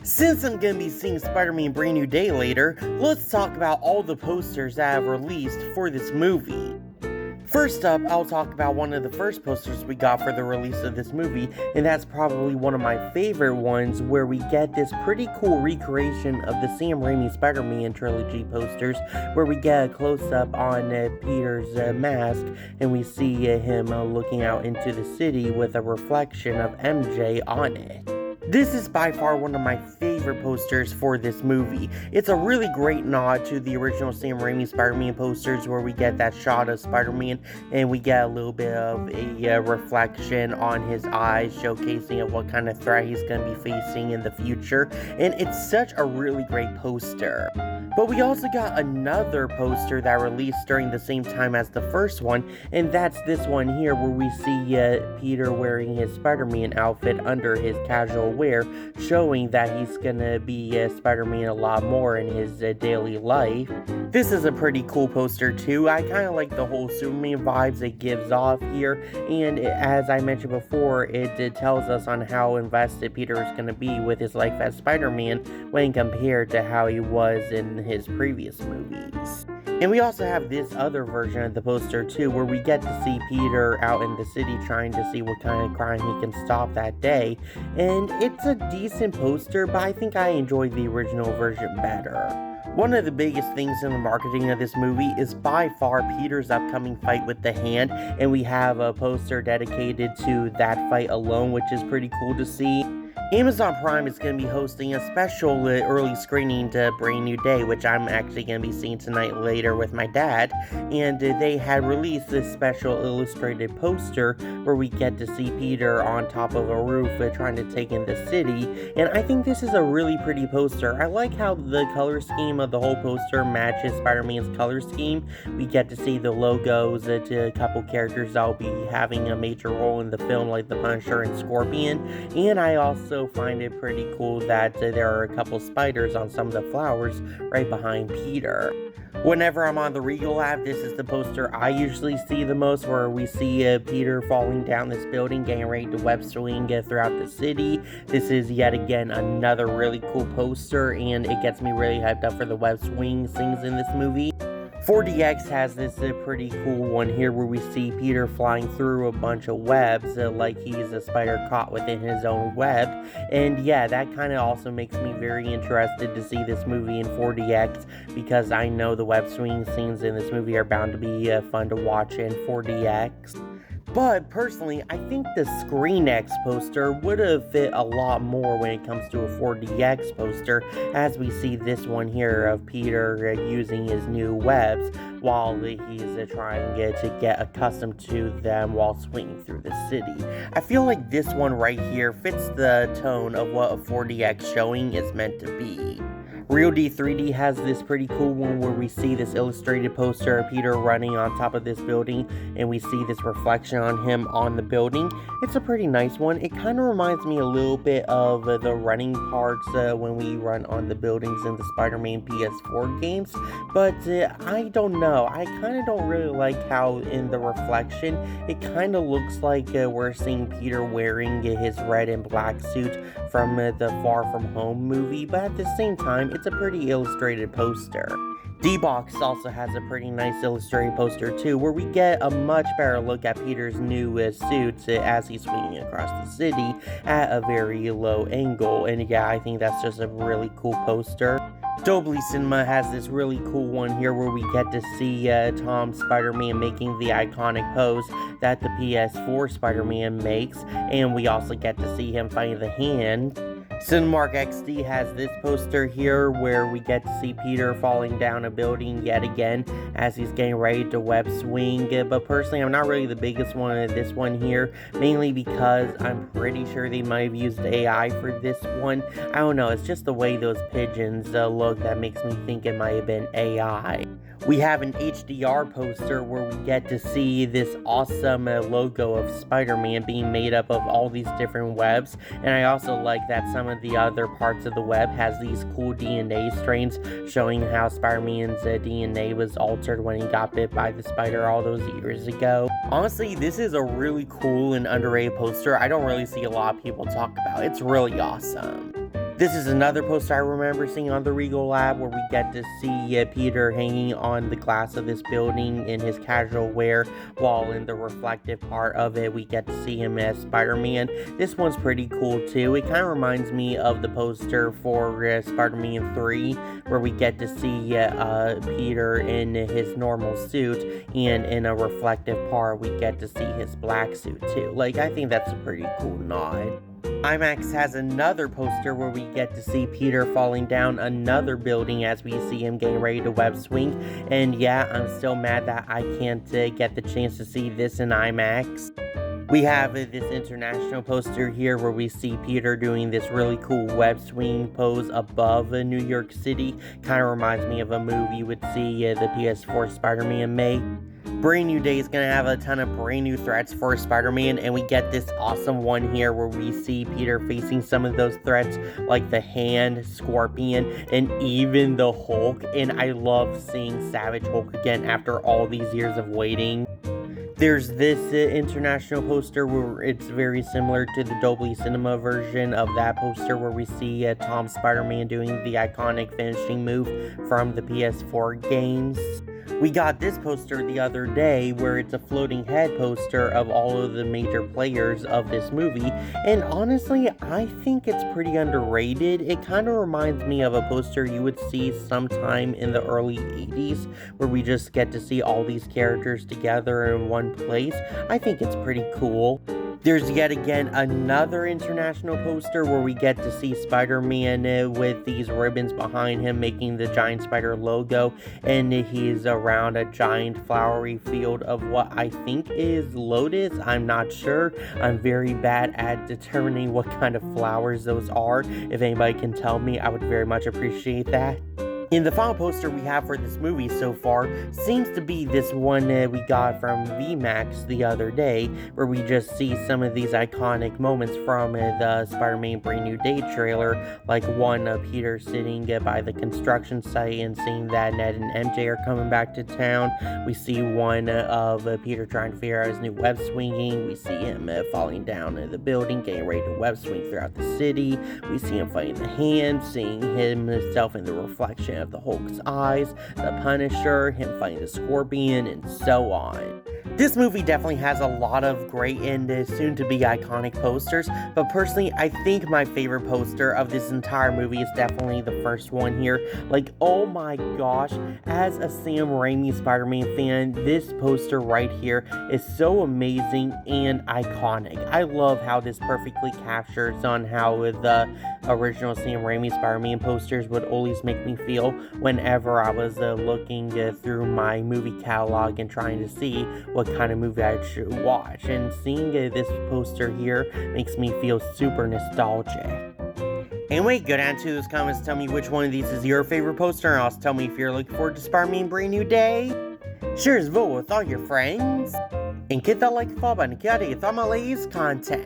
Since I'm gonna be seeing Spider-Man Brand New Day later, let's talk about all the posters that have released for this movie. First up, I'll talk about one of the first posters we got for the release of this movie, and that's probably one of my favorite ones, where we get this pretty cool recreation of the Sam Raimi Spider-Man trilogy posters, where we get a close-up on Peter's mask, and we see him looking out into the city with a reflection of MJ on it. This is by far one of my favorite posters for this movie. It's a really great nod to the original Sam Raimi Spider-Man posters, where we get that shot of Spider-Man and we get a little bit of a reflection on his eyes, showcasing of what kind of threat he's going to be facing in the future. And it's such a really great poster. But we also got another poster that released during the same time as the first one, and that's this one here, where we see Peter wearing his Spider-Man outfit under his casual wear, showing that he's gonna be Spider-Man a lot more in his daily life. This is a pretty cool poster too. I kind of like the whole Superman vibes it gives off here, and as I mentioned before, it tells us on how invested Peter is gonna be with his life as Spider-Man when compared to how he was in his previous movies. And we also have this other version of the poster too, where we get to see Peter out in the city trying to see what kind of crime he can stop that day. And it's a decent poster, but I think I enjoy the original version better. One of the biggest things in the marketing of this movie is by far Peter's upcoming fight with the Hand, and we have a poster dedicated to that fight alone, which is pretty cool to see. Amazon Prime is going to be hosting a special early screening to Brand New Day, which I'm actually going to be seeing tonight later with my dad, and they had released this special illustrated poster where we get to see Peter on top of a roof trying to take in the city, and I think this is a really pretty poster. I like how the color scheme of the whole poster matches Spider-Man's color scheme. We get to see the logos to a couple characters that will be having a major role in the film, like the Punisher and Scorpion, and I also find it pretty cool that there are a couple spiders on some of the flowers right behind Peter. Whenever I'm on the Regal app, this is the poster I usually see the most, where we see Peter falling down this building, getting ready to web swing throughout the city. This is yet again another really cool poster, and it gets me really hyped up for the web swing scenes in this movie. 4DX has this pretty cool one here, where we see Peter flying through a bunch of webs like he's a spider caught within his own web. And yeah, that kind of also makes me very interested to see this movie in 4DX, because I know the web swinging scenes in this movie are bound to be fun to watch in 4DX. But personally, I think the ScreenX poster would have fit a lot more when it comes to a 4DX poster, as we see this one here of Peter using his new webs while he's trying to get accustomed to them while swinging through the city. I feel like this one right here fits the tone of what a 4DX showing is meant to be. RealD 3D has this pretty cool one where we see this illustrated poster of Peter running on top of this building, and we see this reflection on him on the building. It's a pretty nice one. It kind of reminds me a little bit of the running parts when we run on the buildings in the Spider-Man PS4 games, but I don't know. I kind of don't really like how in the reflection it kind of looks like we're seeing Peter wearing his red and black suit from the Far From Home movie, but at the same time, it's a pretty illustrated poster. D-Box also has a pretty nice illustrated poster too, where we get a much better look at Peter's new suit as he's swinging across the city at a very low angle, and yeah, I think that's just a really cool poster. Dolby Cinema has this really cool one here where we get to see Tom Spider-Man making the iconic pose that the PS4 Spider-Man makes, and we also get to see him fighting the Hand. Cinemark XD has this poster here where we get to see Peter falling down a building yet again as he's getting ready to web swing, but personally I'm not really the biggest one of this one here, mainly because I'm pretty sure they might have used AI for this one. I don't know, it's just the way those pigeons look that makes me think it might have been AI. We have an HDR poster where we get to see this awesome logo of Spider-Man being made up of all these different webs, and I also like that some of the other parts of the web has these cool DNA strains showing how Spider-Man's DNA was altered when he got bit by the spider all those years ago. Honestly, this is a really cool and underrated poster I don't really see a lot of people talk about. It's really awesome. This is another poster I remember seeing on the Regal Lab where we get to see Peter hanging on the glass of this building in his casual wear, while in the reflective part of it we get to see him as Spider-Man. This one's pretty cool too. It kind of reminds me of the poster for Spider-Man 3 where we get to see Peter in his normal suit, and in a reflective part we get to see his black suit too. Like, I think that's a pretty cool nod. IMAX has another poster where we get to see Peter falling down another building as we see him getting ready to web swing. And yeah, I'm still mad that I can't get the chance to see this in IMAX. We have this international poster here where we see Peter doing this really cool web swing pose above New York City. Kind of reminds me of a movie you would see the PS4 Spider-Man make. Brand New Day is going to have a ton of brand new threats for Spider-Man, and we get this awesome one here where we see Peter facing some of those threats like the Hand, Scorpion, and even the Hulk. And I love seeing Savage Hulk again after all these years of waiting. There's this international poster where it's very similar to the Dolby Cinema version of that poster where we see Tom Spider-Man doing the iconic finishing move from the PS4 games. We got this poster the other day where it's a floating head poster of all of the major players of this movie, and honestly, I think it's pretty underrated. It kind of reminds me of a poster you would see sometime in the early 80s where we just get to see all these characters together in one place. I think it's pretty cool. There's yet again another international poster where we get to see Spider-Man with these ribbons behind him making the giant spider logo, and he's around a giant flowery field of what I think is lotus. I'm not sure. I'm very bad at determining what kind of flowers those are. If anybody can tell me, I would very much appreciate that. And the final poster we have for this movie so far seems to be this one we got from VMAX the other day, where we just see some of these iconic moments from the Spider-Man Brand New Day trailer, like one of Peter sitting by the construction site and seeing that Ned and MJ are coming back to town. We see one of Peter trying to figure out his new web swinging. We see him falling down the building, getting ready to web swing throughout the city. We see him fighting the Hand, seeing himself in the reflection of the Hulk's eyes, the Punisher, him fighting the Scorpion, and so on. This movie definitely has a lot of great and soon-to-be iconic posters, but personally, I think my favorite poster of this entire movie is definitely the first one here. Like, oh my gosh, as a Sam Raimi Spider-Man fan, this poster right here is so amazing and iconic. I love how this perfectly captures on how the original Sam Raimi Spider-Man posters would always make me feel whenever I was looking through my movie catalog and trying to see what kind of movie I should watch. And seeing this poster here makes me feel super nostalgic. Anyway, go down to those comments, tell me which one of these is your favorite poster, and also tell me if you're looking forward to Spider-Man Brand New Day. Share this vote with all your friends, and hit that like and follow button to get all my latest content.